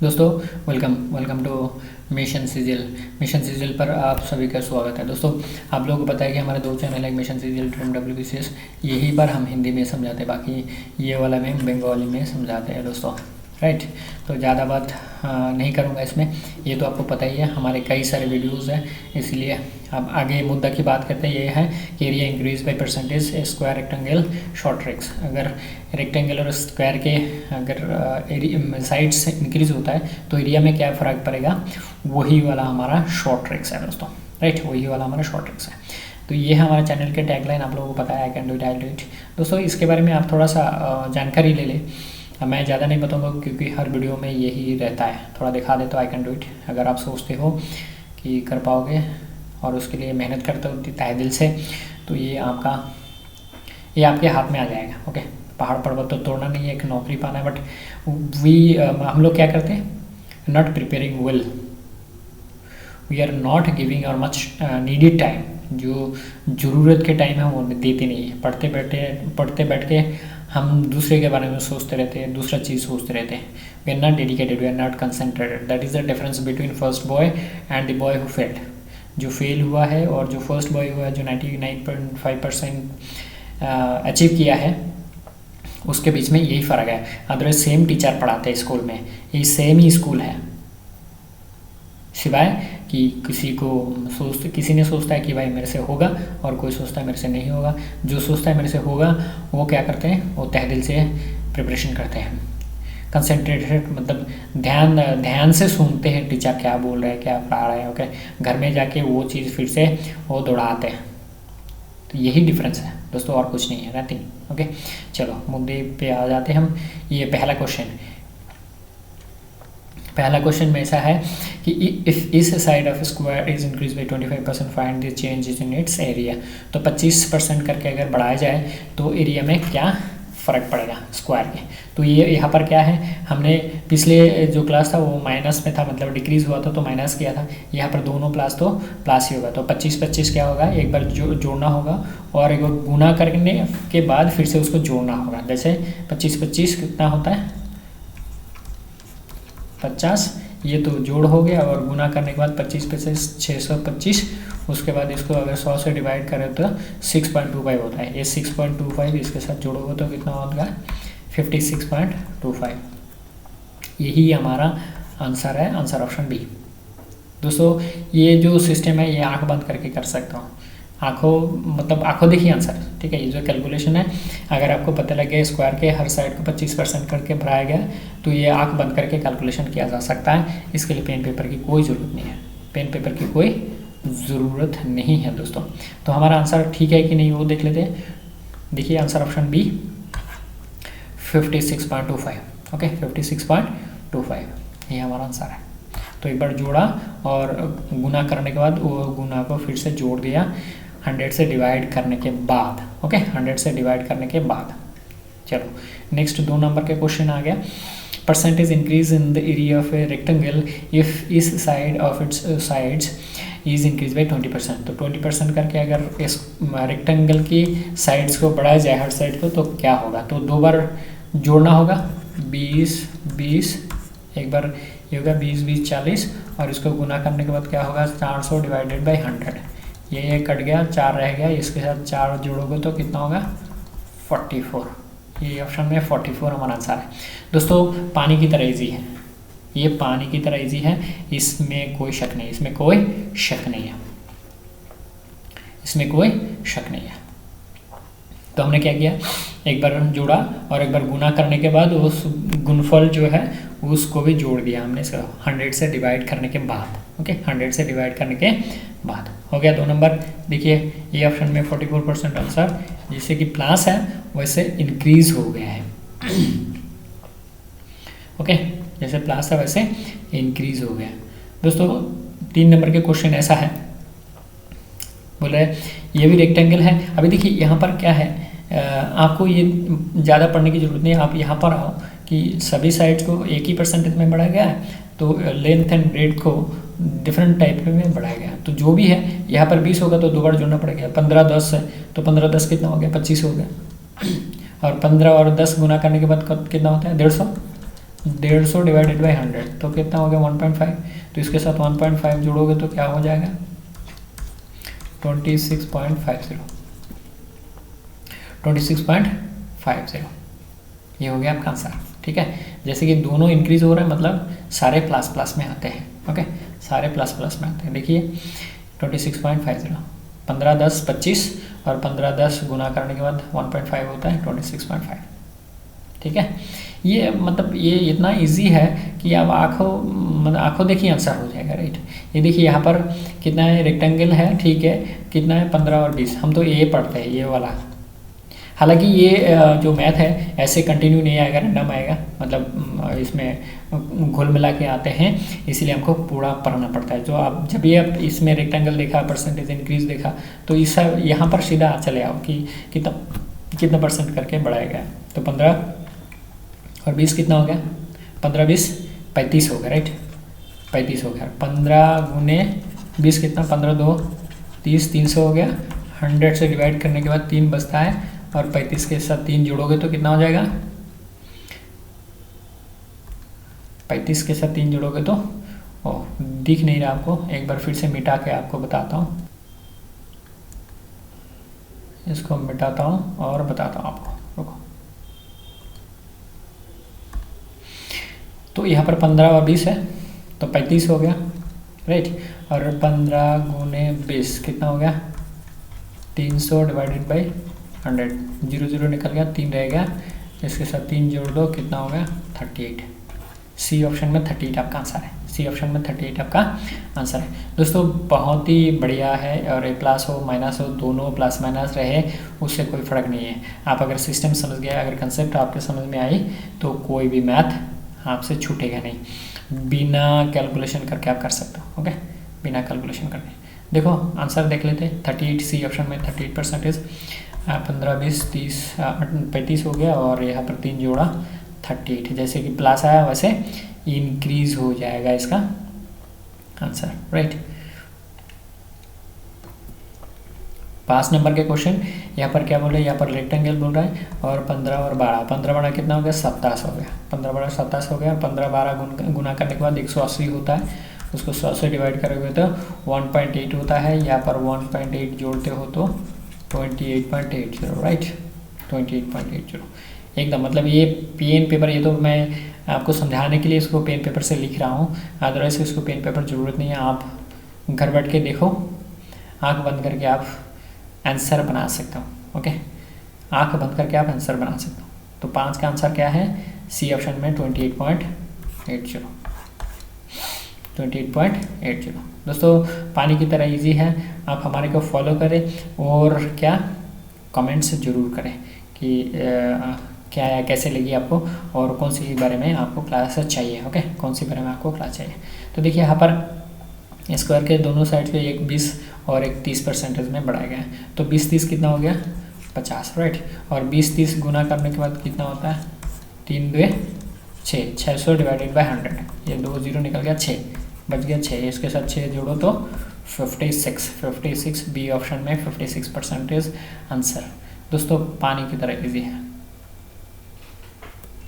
दोस्तों welcome two mission सीजल पर आप सभी का स्वागत है। दोस्तों आप लोगों को पता है कि हमारे दो चैनल है, मिशन सीजल ड्रीम WBCS। यहीं पर हम हिंदी में समझाते हैं, बाकी ये वाला में बंगाली में समझाते हैं दोस्तों, राइट। तो ज़्यादा बात नहीं करूँगा इसमें, ये तो आपको पता ही है, हमारे कई सारे वीडियोस हैं। इसलिए अब आगे मुद्दा की बात करते हैं। ये है कि area increase by percentage square rectangle short tricks. अगर रेक्टेंगल और स्क्वायर के अगर साइड्स इंक्रीज होता है तो एरिया में क्या फ़र्क पड़ेगा, वही वाला हमारा शॉर्ट ट्रिक्स है दोस्तों, राइट। वही वाला हमारा शॉर्ट ट्रिक्स है। तो ये है हमारे चैनल के टैगलाइन, आप लोगों को पता है, I can do it, I do it. दोस्तों इसके बारे में आप थोड़ा सा जानकारी ले लें। मैं ज़्यादा नहीं बताऊंगा क्योंकि हर वीडियो में यही रहता है, थोड़ा दिखा देता हूँ आई कैन डू इट। अगर आप सोचते हो कि कर पाओगे और उसके लिए मेहनत करते हो तहे दिल से, तो ये आपके हाथ में आ जाएगा। ओके, पहाड़ पर्वत तो तोड़ना नहीं है, एक नौकरी पाना है। बट हम लोग क्या करते हैं, not preparing well, we are not giving और मच नीडेड टाइम। जो ज़रूरत के टाइम है वो देते नहीं है। पढ़ते बैठ के हम दूसरे के बारे में सोचते रहते हैं, दूसरा चीज़ सोचते रहते हैं। We are not dedicated, we are not concentrated. That is the difference between first boy and the boy who failed. जो फेल हुआ है और जो फर्स्ट बॉय हुआ है, जो 99.5% अचीव किया है, उसके बीच में यही फ़र्क है। अदरवाइज सेम टीचर पढ़ाते हैं स्कूल में, ये सेम ही स्कूल है, सिवाय कि किसी ने सोचता है कि भाई मेरे से होगा और कोई सोचता है मेरे से नहीं होगा। जो सोचता है मेरे से होगा वो क्या करते हैं, वो तहे दिल से प्रिपरेशन करते हैं, कंसंट्रेटेड, मतलब ध्यान से सुनते हैं टीचर क्या बोल रहे हैं, क्या पढ़ा रहे हैं। ओके, घर में जाके वो चीज़ फिर से वो दोहराते हैं। तो यही डिफरेंस है दोस्तों, और कुछ नहीं है, नथिंग। ओके, चलो मुद्दे पे आ जाते हैं हम। ये पहला क्वेश्चन में ऐसा है कि if each side of square is increase by 25%, find the change in its area. तो 25% करके अगर बढ़ाया जाए तो एरिया में क्या फ़र्क पड़ेगा स्क्वायर के। तो ये यहाँ पर क्या है, हमने पिछले जो क्लास था वो माइनस में था, मतलब डिक्रीज हुआ था तो माइनस किया था। यहाँ पर दोनों प्लस तो प्लस ही होगा। तो 25-25 क्या होगा, एक बार जोड़ना होगा और एक बार गुना करने के बाद फिर से उसको जोड़ना होगा। जैसे 25-25 कितना होता है, 50। ये तो जोड़ हो गया और गुना करने के बाद 25-25 625। उसके बाद इसको अगर 100 से डिवाइड करें तो 6.25 होता है। ये 6.25 इसके साथ जोड़ोगे तो कितना होगा, 56.25। यही हमारा आंसर है, आंसर ऑप्शन बी। दोस्तों ये जो सिस्टम है ये आंख बंद करके कर सकता हूँ। आंखों देखिए आंसर, ठीक है। ये जो कैलकुलेशन है, अगर आपको पता लगे स्क्वायर के हर साइड को 25% करके बढ़ाया गया, तो ये आंख बंद करके कैलकुलेशन किया जा सकता है। इसके लिए पेन पेपर की कोई ज़रूरत नहीं है, पेन पेपर की कोई ज़रूरत नहीं है दोस्तों। तो हमारा आंसर ठीक है कि नहीं वो देख लेते हैं। देखिए आंसर ऑप्शन बी 56.25। ओके, 56.25 ये हमारा आंसर है। तो एक बार जोड़ा और गुना करने के बाद वो गुना को फिर से जोड़ दिया 100 से डिवाइड करने के बाद। ओके, 100 से डिवाइड करने के बाद। चलो नेक्स्ट 2 नंबर के क्वेश्चन आ गया। Percentage increase in the area of a rectangle if each side of its sides is increase by 20%। तो 20% करके अगर इस रेक्टेंगल की साइड्स को बढ़ाया जाए हर साइड को, तो क्या होगा, तो 2 बार जोड़ना होगा, 20 एक बार ये होगा 20 40, और इसको गुना करने के बाद क्या होगा, 400 डिवाइडेड बाई 100। ये कट गया, 4 रह गया, इसके साथ 4 जोड़ोगे तो कितना होगा, 44। ये ऑप्शन में 44 हमारा आंसर है दोस्तों। पानी की तरह ईजी है, ये पानी की तरह ईजी है, इसमें कोई शक नहीं, इसमें कोई शक नहीं है, इसमें कोई शक नहीं है। तो हमने क्या किया, एक बार जोड़ा और एक बार गुना करने के बाद उस गुणफल जो है उसको भी जोड़ दिया हमने 100 से डिवाइड करने के बाद। ओके, 100 से डिवाइड करने के बाद हो गया 2 नंबर। देखिए ये ऑप्शन में 44% आंसर, जैसे कि प्लस है वैसे इंक्रीज हो गया है। ओके, जैसे प्लस है वैसे इंक्रीज हो गया। दोस्तों 3 नंबर के क्वेश्चन ऐसा है, बोले ये भी रेक्टेंगल है। अभी देखिए यहाँ पर क्या है, आपको ये ज़्यादा पढ़ने की ज़रूरत नहीं है। आप यहाँ पर आओ कि सभी साइड्स को एक ही परसेंटेज में बढ़ाया गया है, तो लेंथ एंड ब्रेड को डिफरेंट टाइप में बढ़ाया गया। तो जो भी है, यहाँ पर 20 होगा तो 2 बार जोड़ना पड़ेगा। 15-10 है तो 15-10 कितना हो गया, 25 हो गया। और 15 और 10 गुना करने के बाद कितना होता है, 150। 150 डिवाइडेड बाई 100 तो कितना हो गया 1.5। तो इसके साथ 1.5 जोड़ोगे तो क्या हो जाएगा 26.50 26.50 ये हो गया आपका आंसर। ठीक है, जैसे कि दोनों इंक्रीज हो रहे हैं मतलब सारे प्लस प्लस में आते हैं। ओके, सारे प्लस प्लस में आते हैं। देखिए 26.50 15 10 25 और 15 10 गुना करने के बाद 1.5 होता है 26.5। ठीक है, ये मतलब ये इतना इजी है कि आप आंखों देखिए आंसर हो जाएगा। राइट, ये देखिए यहाँ पर कितना है रेक्टेंगल है। ठीक है, कितना है 15 और 20। हम तो ये पढ़ते हैं ये वाला। हालांकि ये जो मैथ है ऐसे कंटिन्यू नहीं आएगा, रैंडम आएगा, मतलब इसमें घुल मिला के आते हैं, इसीलिए हमको पूरा पढ़ना पड़ता है। जो आप जब भी आप इसमें रेक्टेंगल देखा, परसेंटेज इंक्रीज देखा, तो इस यहाँ पर सीधा चले आओ कि कितना परसेंट करके बढ़ाया गया। तो 15 और 20 कितना हो गया 15 20 35 हो गया। राइट, 35 हो गया। 15 गुने 20 कितना 15 2 30 300 हो गया। 100 से डिवाइड करने के बाद 3 बचता है और 35 के साथ 3 जोड़ोगे तो कितना हो जाएगा 35 के साथ 3 जोड़ोगे तो दिख नहीं रहा आपको, एक बार फिर से मिटा के आपको बताता हूँ। इसको मिटाता हूँ और बताता हूँ आपको, रुको। तो यहाँ पर 15 और 20 है तो 35 हो गया। राइट, और 15 गुने 20 कितना हो गया 300 डिवाइडेड बाई 100। 0 0 निकल गया, 3 रह गया, इसके साथ 3 जोड़ दो कितना हो गया 38। सी ऑप्शन में 38 आपका आंसर है। सी ऑप्शन में 38 आपका आंसर है। दोस्तों बहुत ही बढ़िया है, और ए प्लस हो माइनस हो दोनों प्लस माइनस रहे उससे कोई फ़र्क नहीं है। आप अगर सिस्टम समझ गए, अगर कंसेप्ट आपके समझ में आई तो कोई भी मैथ आपसे छूटेगा नहीं। बिना कैलकुलेशन करके आप कर सकते हो। ओके, बिना कैलकुलेशन करके देखो आंसर देख लेते हैं। 38 सी ऑप्शन में 38%। 15 20 30 35 हो गया, और यहाँ पर 3 जोड़ा 38। जैसे कि प्लस आया वैसे इंक्रीज हो जाएगा इसका आंसर। राइट, 5 नंबर के क्वेश्चन यहाँ पर क्या बोल रहे हैं, यहाँ पर रेक्टेंगल बोल रहा है, और 15 और 12 15 12 कितना हो गया 27 हो गया। 15 12 27 हो गया। 15 12 गुना करने के बाद 180 होता है, उसको 100 से डिवाइड करोगे तो 1.8 होता है। यहाँ पर 1.8 जोड़ते हो तो 28.80। राइट, 28.80 एकदम, मतलब ये पेन पेपर, ये तो मैं आपको समझाने के लिए इसको पेन पेपर से लिख रहा हूँ, अदरवाइज इसको पेन पेपर ज़रूरत नहीं है। आप घर बैठ के देखो, आंख बंद करके आप आंसर बना सकते हो। ओके, आंख बंद करके आप आंसर बना सकते हो। तो 5 का आंसर क्या है सी ऑप्शन में 28.80। 28.80 दोस्तों पानी की तरह इजी है। आप हमारे को फॉलो करें और क्या कमेंट्स ज़रूर करें कि क्या है, कैसे लगी आपको, और कौन सी बारे में आपको क्लास चाहिए। ओके, कौन सी बारे में आपको क्लास चाहिए। तो देखिए यहाँ पर स्क्वायर के दोनों साइड पे एक 20 और एक 30% में बढ़ाया गया है। तो 20 30 कितना हो गया 50। राइट, और 20 30 गुना करने के बाद कितना होता है 3 2 6 600 डिवाइडेड बाई 100। ये 2 0 निकल गया, 6 बच गया 6, इसके साथ 6 जोड़ो तो 56 बी ऑप्शन में 56% आंसर। दोस्तों पानी की तरह इजी है,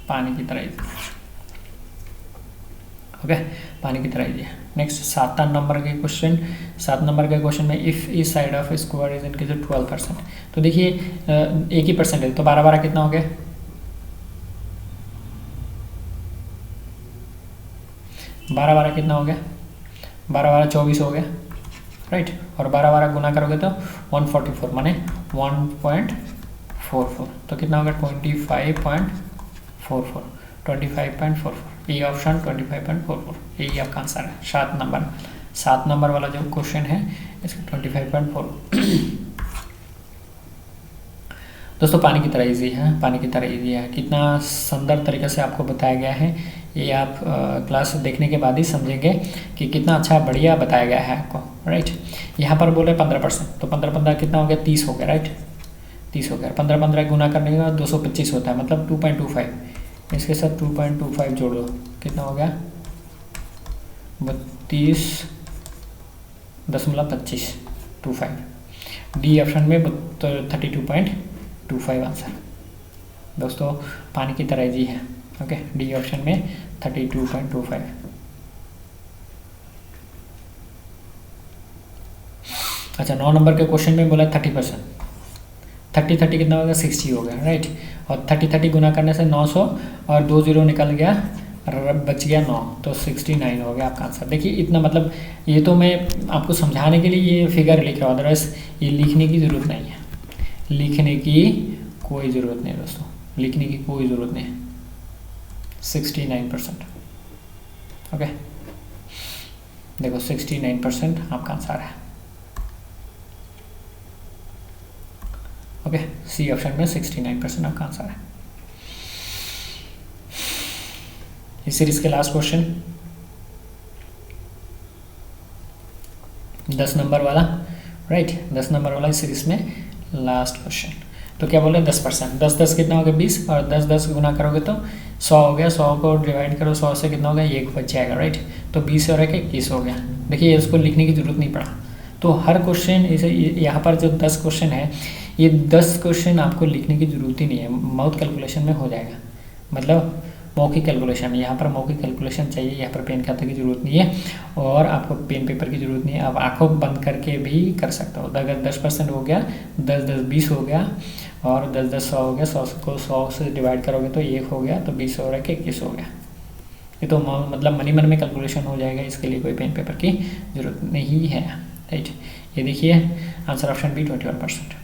पानी की तरह इजी। ओके, पानी की तरह इजी है। नेक्स्ट 7 नंबर के क्वेश्चन। 7 नंबर के क्वेश्चन में इफ़ इस side of square is increase 12%। तो देखिए एक ही परसेंट है तो 12 12 कितना हो गया 12 12 कितना हो गया 12 12 24 हो गया। राइट, और 12 12 गुना करोगे तो 144 माने 1.44 तो कितना होगा 25.44। ये ऑप्शन 25.44 यही आपका आंसर है। 7 नंबर वाला जो क्वेश्चन है इसका 25.4। दोस्तों पानी की तरह इजी है, पानी की तरह इजी है। कितना सुंदर तरीके से आपको बताया गया है, ये आप क्लास देखने के बाद ही समझेंगे कि कितना अच्छा बढ़िया बताया गया है आपको। राइट, यहाँ पर बोले 15%, तो 15 15 कितना हो गया 30 हो गया। राइट, 30 हो गया। 15 15 गुना करने के बाद 225 होता है, मतलब 2.25। इसके साथ 2.25 जोड़ दो कितना हो गया 32.25। डी ऑप्शन में 32.25 आंसर। दोस्तों पानी की तरह इजी है। ओके, डी ऑप्शन में 32.25। अच्छा 9 नंबर के क्वेश्चन में बोला 30%, 30 कितना हो गया 60 हो गया, राइट। और 30 गुना करने से 900 और 2 0 निकल गया, बच गया 9, तो 69 हो गया आपका आंसर। देखिए इतना मतलब ये तो मैं आपको समझाने के लिए ये फिगर लिख रहा हूँ, अदरवाइज ये लिखने की ज़रूरत नहीं है, लिखने की कोई ज़रूरत नहीं है दोस्तों, लिखने की कोई ज़रूरत नहीं है। 69%, ओके देखो 69% आपका आंसर है, ओके सी ऑप्शन में 69% आपका आंसर है। इस सीरीज के लास्ट क्वेश्चन 10 नंबर वाला, राइट 10 नंबर वाला इस सीरीज में लास्ट क्वेश्चन। तो क्या बोल रहे हैं 10%, 10 कितना हो गया 20, और 10 गुना करोगे तो 100 हो गया, 100 को डिवाइड करो 100 से कितना हो गया 1 बच जाएगा, राइट। तो 20 और 1 21 हो गया। देखिए इसको लिखने की ज़रूरत नहीं पड़ा। तो हर क्वेश्चन इसे यहाँ पर जो 10 क्वेश्चन है, ये 10 क्वेश्चन आपको लिखने की ज़रूरत ही नहीं है, माउथ कैलकुलेशन में हो जाएगा, मतलब मौखिक कैलकुलेशन। यहाँ पर मौखिक कैलकुलेशन चाहिए, यहाँ पर पेन खाते की ज़रूरत नहीं है और आपको पेन पेपर की ज़रूरत नहीं है, आप आंखों बंद करके भी कर सकते हो। अगर 10% हो गया, 10 20 हो गया, और 10 100 हो गया, 100 को 100 से डिवाइड करोगे तो 1 हो गया, तो 20 और 1 21 हो गया। ये तो मतलब मन में कैलकुलेशन हो जाएगा, इसके लिए कोई पेन पेपर की ज़रूरत नहीं है, राइट। ये देखिए आंसर ऑप्शन बी 21%।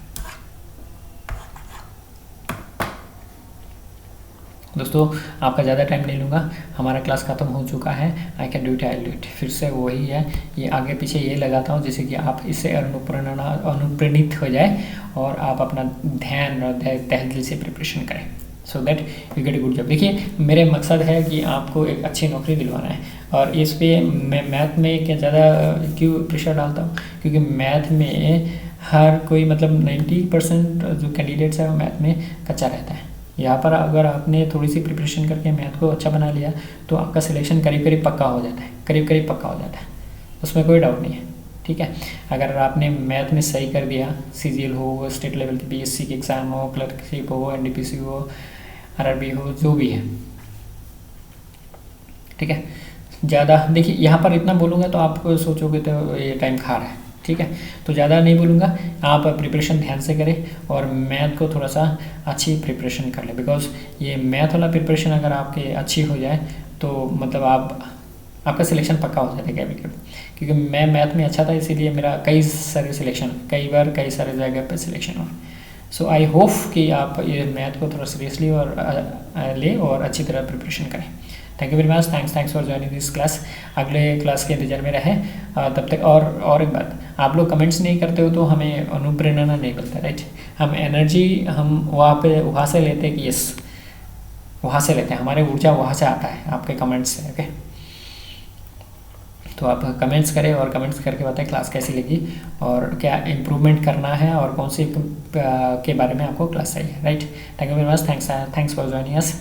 दोस्तों आपका ज़्यादा टाइम नहीं लूँगा, हमारा क्लास ख़त्म हो चुका है। I can do it, I do it. फिर से वही है, ये आगे पीछे ये लगाता हूँ जिससे कि आप इससे अनुप्रेरणित हो जाए और आप अपना ध्यान और तहे दिल से प्रिपरेशन करें, so that you get a good job. देखिए मेरे मकसद है कि आपको एक अच्छी नौकरी दिलवाना है, और इस पर मैं मैथ में क्या ज़्यादा क्यों प्रेशर डालता हूँ, क्योंकि मैथ में हर कोई मतलब 90% जो कैंडिडेट्स है वो मैथ में कच्चा रहता है। यहाँ पर अगर आपने थोड़ी सी प्रिपरेशन करके मैथ को अच्छा बना लिया तो आपका सिलेक्शन करीब करीब पक्का हो जाता है, करीब करीब पक्का हो जाता है, उसमें कोई डाउट नहीं है, ठीक है। अगर आपने मैथ में सही कर दिया, CGL हो, स्टेट लेवल की PSC की एग्ज़ाम हो, क्लर्कशिप हो, NDPC हो, RRB हो, जो भी है, ठीक है। ज़्यादा देखिए यहाँ पर इतना बोलूँगा तो आप सोचोगे तो ये टाइम खा रहा है, ठीक है। तो ज़्यादा नहीं बोलूँगा, आप प्रिपरेशन ध्यान से करें और मैथ को थोड़ा सा अच्छी प्रिपरेशन कर लें, बिकॉज ये मैथ वाला प्रिपरेशन अगर आपके अच्छी हो जाए तो मतलब आपका सिलेक्शन पक्का हो जाएगा कभी कभी। क्योंकि मैं मैथ में अच्छा था, इसीलिए मेरा कई सारे सिलेक्शन, कई बार कई सारे जगह पर सिलेक्शन हुआ। सो आई होप कि आप ये मैथ को थोड़ा सीरियसली और ले और अच्छी तरह प्रिपरेशन करें। Thank you very much, thanks for joining this class. अगले क्लास के इंतजार में रहें, तब तक। और एक बात, आप लोग कमेंट्स नहीं करते हो तो हमें अनुप्रेरणा नहीं मिलता, राइट। हम एनर्जी हम वहाँ से लेते हैं कि यस, वहाँ से लेते हैं, हमारे ऊर्जा वहाँ से आता है आपके कमेंट्स से, ओके। तो आप कमेंट्स करें और कमेंट्स करके बताएं क्लास कैसी लगी और क्या इम्प्रूवमेंट करना है और कौन सी के बारे में आपको क्लास चाहिए, right. Thank you very much, thanks for joining us.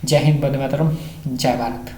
जय हिंद, वंदे मातरम, जय भारत।